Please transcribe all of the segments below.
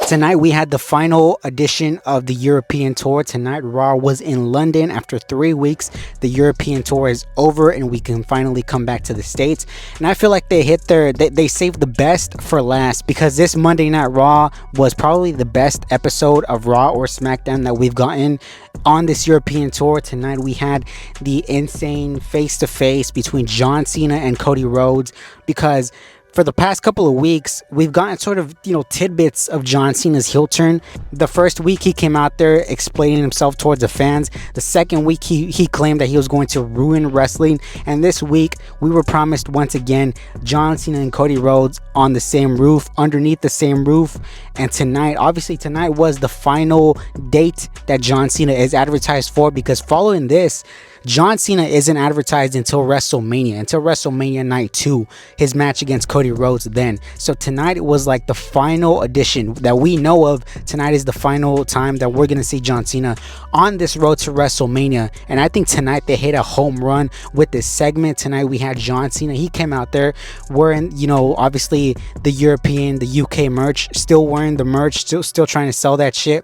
Tonight we had the final edition of the European Tour. Tonight Raw was in London. After 3 weeks, the European Tour is over and we can finally come back to the States. And I feel like they saved the best for last, because this Monday Night Raw was probably the best episode of Raw or SmackDown that we've gotten on this European Tour. Tonight we had the insane face-to-face between John Cena and Cody Rhodes, because for the past couple of weeks, we've gotten sort of, tidbits of John Cena's heel turn. The first week he came out there explaining himself towards the fans. The second week he claimed that he was going to ruin wrestling. And this week we were promised once again John Cena and Cody Rhodes on the same roof, underneath the same roof. And tonight was the final date that John Cena is advertised for, because following this, John Cena isn't advertised until WrestleMania Night 2, his match against Cody Rhodes then. So tonight it was like the final edition that we know of. Tonight is the final time that we're going to see John Cena on this road to WrestleMania. And I think tonight they hit a home run with this segment. Tonight we had John Cena. He came out there wearing, obviously the UK merch, still wearing the merch, still trying to sell that shit.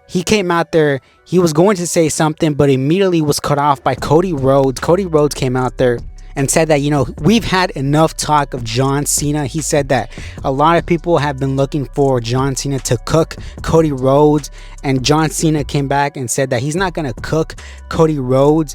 He came out there, he was going to say something, but immediately was cut off by Cody Rhodes. Cody Rhodes came out there and said that, we've had enough talk of John Cena. He said that a lot of people have been looking for John Cena to cook Cody Rhodes. And John Cena came back and said that he's not going to cook Cody Rhodes.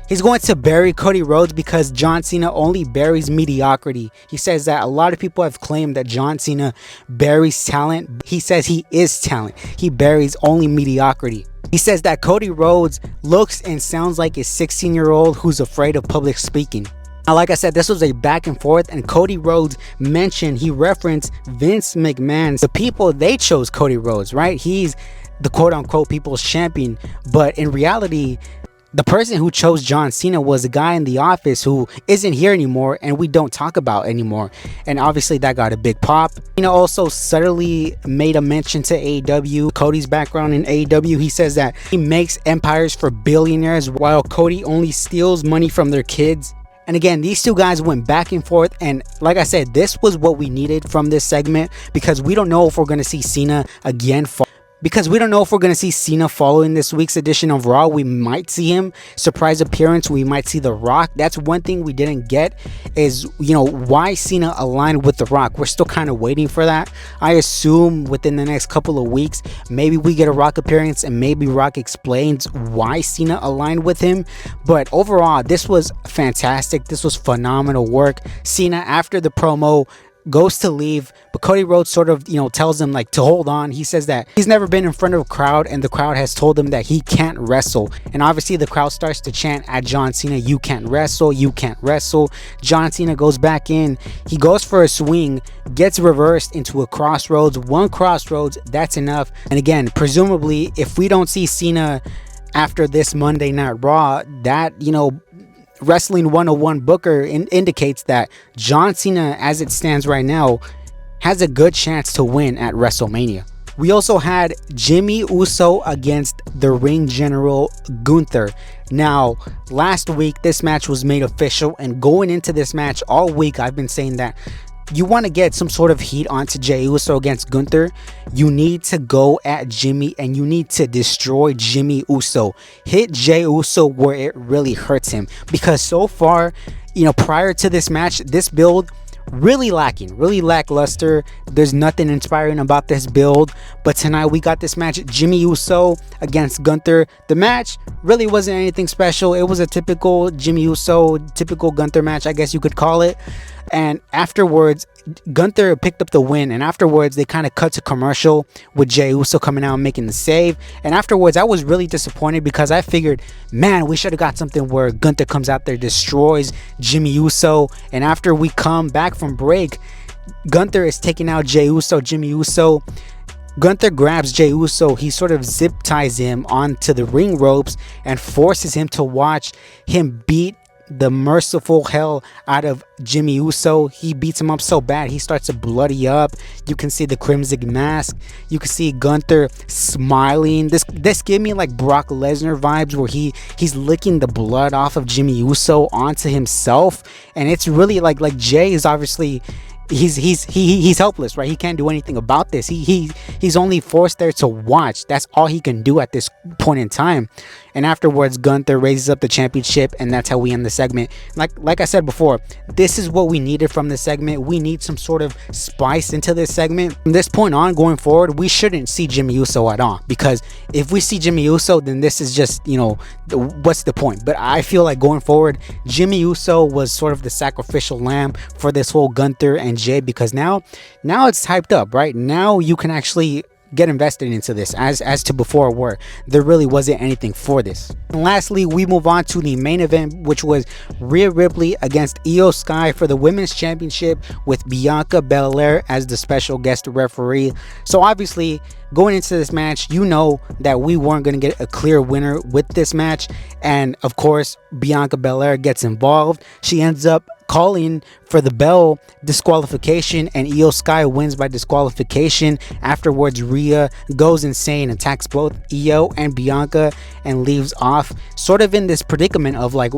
He's going to bury Cody Rhodes, because John Cena only buries mediocrity. He says that a lot of people have claimed that John Cena buries talent. He says he is talent. He buries only mediocrity. He says that Cody Rhodes looks and sounds like a 16-year-old who's afraid of public speaking. Now, like I said, this was a back and forth, and Cody Rhodes he referenced Vince McMahon. The people, they chose Cody Rhodes, right? He's the quote-unquote people's champion. But in reality, the person who chose John Cena was a guy in the office who isn't here anymore and we don't talk about anymore. And obviously that got a big pop. Also subtly made a mention to AEW, Cody's background in AEW. He says that he makes empires for billionaires while Cody only steals money from their kids. And again, these two guys went back and forth, and like I said, this was what we needed from this segment, because we don't know if we're going to see Cena again. Following this week's edition of Raw. We might see him surprise appearance. We might see The Rock. That's one thing we didn't get, is why Cena aligned with The Rock. We're still kind of waiting for that. I assume within the next couple of weeks maybe we get a Rock appearance and maybe Rock explains why Cena aligned with him. But overall, this was fantastic. This was phenomenal work. Cena, after the promo, goes to leave, but Cody Rhodes sort of tells him to hold on. He says that he's never been in front of a crowd, and the crowd has told him that he can't wrestle. And obviously the crowd starts to chant at John Cena, "You can't wrestle, you can't wrestle." John Cena goes back in, he goes for a swing, gets reversed into a crossroads. One crossroads, that's enough. And again, presumably if we don't see Cena after this Monday Night Raw, that Wrestling 101 Booker indicates that John Cena, as it stands right now, has a good chance to win at WrestleMania. We also had Jimmy Uso against the Ring General Gunther. Now, last week this match was made official, and going into this match all week I've been saying that you want to get some sort of heat onto Jey Uso against Gunther, you need to go at Jimmy and you need to destroy Jimmy Uso. Hit Jey Uso where it really hurts him, because so far, prior to this match, this build really lackluster. There's nothing inspiring about this build. But tonight we got this match, Jimmy Uso against Gunther. The match really wasn't anything special. It was a typical Jimmy Uso, typical Gunther match, I guess you could call it. And afterwards, Gunther picked up the win, and afterwards they kind of cut to commercial with Jey Uso coming out and making the save. And afterwards I was really disappointed, because I figured, man, we should have got something where Gunther comes out there, destroys Jimmy Uso, and after we come back from break, Gunther is taking out Jey Uso, Jimmy Uso. Gunther grabs Jey Uso, he sort of zip ties him onto the ring ropes and forces him to watch him beat the merciful hell out of Jimmy Uso. He beats him up so bad he starts to bloody up. You can see the crimson mask. You can see Gunther smiling. This gave me like Brock Lesnar vibes, where he's licking the blood off of Jimmy Uso onto himself. And it's really like Jey is obviously he's helpless, right? He can't do anything about this. He's only forced there to watch. That's all he can do at this point in time. And afterwards, Gunther raises up the championship, and that's how we end the segment. Like I said before, this is what we needed from this segment. We need some sort of spice into this segment. From this point on, going forward, we shouldn't see Jimmy Uso at all, because if we see Jimmy Uso, then this is just, what's the point? But I feel like going forward, Jimmy Uso was sort of the sacrificial lamb for this whole Gunther and Jay, because now it's hyped up, right? Now you can actually get invested into this, as to before, where there really wasn't anything for this. And lastly, we move on to the main event, which was Rhea Ripley against Io Sky for the women's championship, with Bianca Belair as the special guest referee. So obviously, going into this match, you know that we weren't going to get a clear winner with this match, and of course Bianca Belair gets involved. She ends up calling for the bell disqualification, and Io Sky wins by disqualification. Afterwards, Rhea goes insane, attacks both Io and Bianca, and leaves off sort of in this predicament of, like,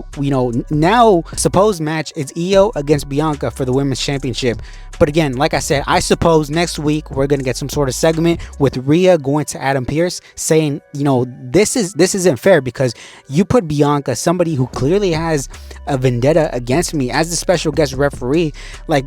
now supposed match is Io against Bianca for the women's championship. But again, like I said, I suppose next week we're gonna get some sort of segment with Rhea going to Adam Pearce saying, this isn't fair, because you put Bianca, somebody who clearly has a vendetta against me, as the special guest referee. Like,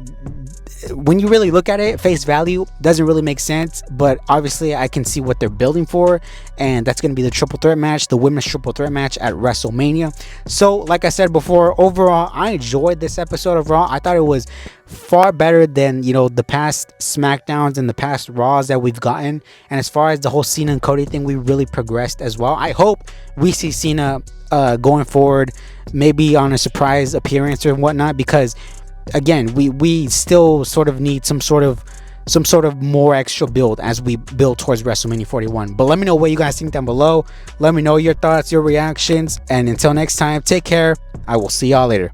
when you really look at it, face value, doesn't really make sense. But obviously I can see what they're building for, and that's going to be the triple threat match, the women's triple threat match at WrestleMania. So like I said before, overall I enjoyed this episode of Raw. I thought it was far better than the past SmackDowns and the past Raws that we've gotten. And as far as the whole Cena and Cody thing, we really progressed as well. I hope we see Cena going forward, maybe on a surprise appearance or whatnot, because again, we still sort of need some sort of more extra build as we build towards WrestleMania 41. But let me know what you guys think down below. Let me know your thoughts, your reactions, and until next time, take care. I will see y'all later.